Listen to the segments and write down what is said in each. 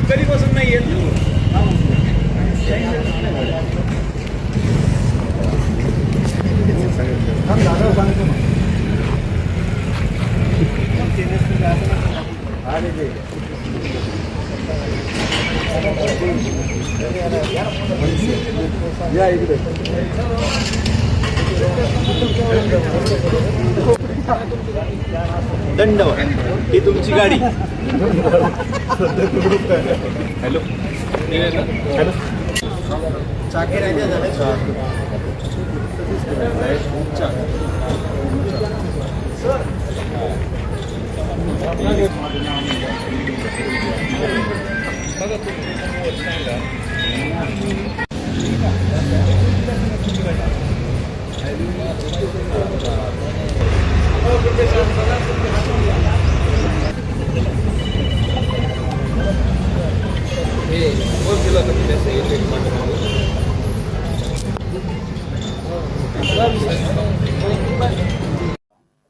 कधीपासून नाही येत या इकडे दंडवत ही तुमची गाडी. हॅलो हॅलो चाके राजा झाले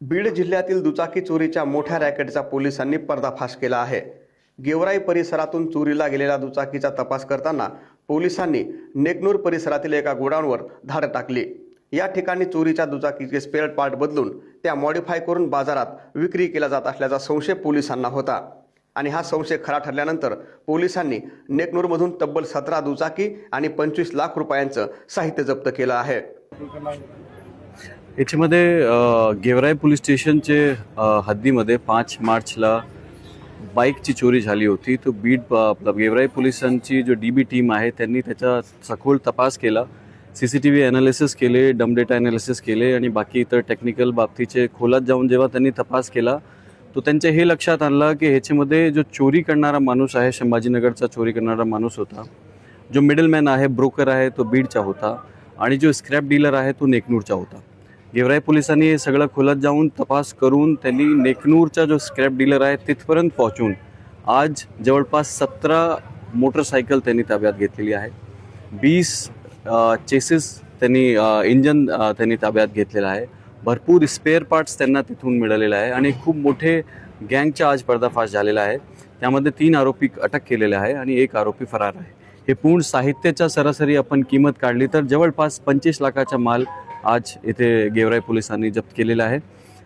बीड जिल्ह्यातील दुचाकी चोरीच्या मोठ्या रॅकेटचा पोलिसांनी पर्दाफाश केला आहे. गेवराई परिसरातून चोरीला गेलेल्या दुचाकीचा तपास करताना पोलिसांनी नेकनूर परिसरातील एका गोडाऊनवर धाड टाकली. या ठिकाणी चोरीच्या दुचाकीचे स्पेअर पार्ट बदलून त्या मॉडिफाय करून बाजारात विक्री केला जात असल्याचा संशय पोलिसांना होता आणि हा संशय खरा ठरल्यानंतर पोलिसांनी नेकनूरमधून तब्बल 17 दुचाकी आणि 25 लाख रुपयांचं साहित्य जप्त केलं आहे. याच्यामध्ये गेवराई पोलीस स्टेशनचे हद्दीमध्ये 5 मार्चला बाईकची चोरी झाली होती. तो बीड गेवराई पोलिसांची जो DB टीम आहे त्यांनी त्याचा सखोल तपास केला, CCTV ॲनालिसिस केले, डम डेटा ॲनालिसिस केले आणि बाकी इतर टेक्निकल बाबतीचे खोलात जाऊन जेव्हा त्यांनी तपास केला तो त्यांच्या हे लक्षात आणलं की ह्याच्यामध्ये जो चोरी करणारा माणूस आहे संभाजीनगरचा चोरी करणारा माणूस होता, जो मिडलमॅन आहे ब्रोकर आहे तो बीडचा होता आणि जो स्क्रॅप डीलर आहे तो नेकनूरचा होता. गेवराई पोलिसांनी हे सगळं खोलात जाऊन तपास करून त्यांनी नेकनूरचा जो स्क्रॅप डीलर आहे तिथपर्यंत पोहोचून आज जवळपास 17 मोटरसायकल त्यांनी ताब्यात घेतलेली आहे. 20 चेसिस त्यांनी इंजन त्यांनी ताब्यात घेतलेलं आहे. भरपूर स्पेअर पार्ट्स त्यांना तिथून मिळालेले आहे आणि खूप मोठे गँगचा आज पर्दाफाश झालेला आहे. त्यामध्ये 3 आरोपी अटक केलेले आहे आणि 1 आरोपी फरार आहे. हे पूर्ण साहित्याच्या सरासरी आपण किंमत काढली तर जवळपास 25 लाखाचा माल आज इथे गेवराई पोलिसांनी जप्त केलेला आहे.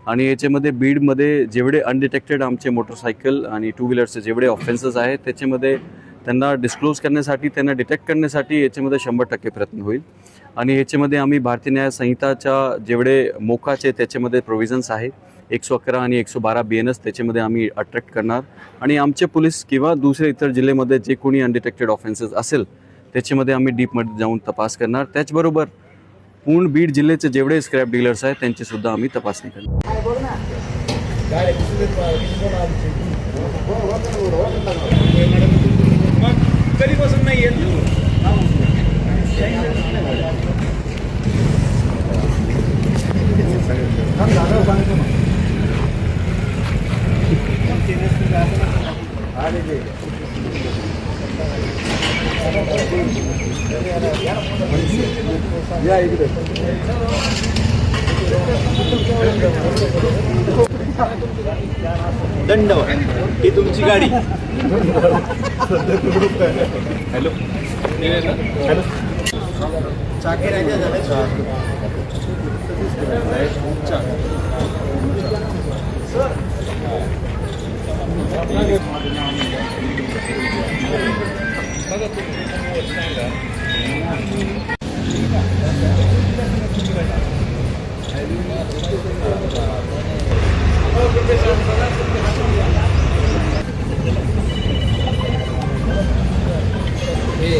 आणि याच्यामध्ये बीडमध्ये जेवढे अनडिटेक्टेड आमचे मोटरसायकल आणि 2 व्हीलरचे जेवढे ऑफेन्सेस आहेत त्याच्यामध्ये त्यांना डिस्क्लोज करण्यासाठी, त्यांना डिटेक्ट करण्यासाठी याच्यामध्ये 100% प्रयत्न होईल. आणि याच्यामध्ये आम्ही भारतीय न्याय संहिताच्या जेवढे मोकाचे त्याच्यामध्ये प्रोव्हिजन्स आहे 111 आणि 112 BNS त्याच्यामध्ये आम्ही अट्रॅक्ट करणार आणि आमचे पोलीस किंवा दुसरे इतर जिल्ह्यामध्ये जे कोणी अनडिटेक्टेड ऑफेन्सेस असेल त्याच्यामध्ये आम्ही डीपमध्ये जाऊन तपास करणार. त्याचबरोबर पूर्ण बीड जिल्ह्याचे जेवढे स्क्रॅप डीलर्स आहेत त्यांची सुद्धा आम्ही तपासणी करणार. कधीपासून नाही येत या इकडे दंडवत ही तुमची गाडी. हॅलो हॅलो चाके राजा झाले हे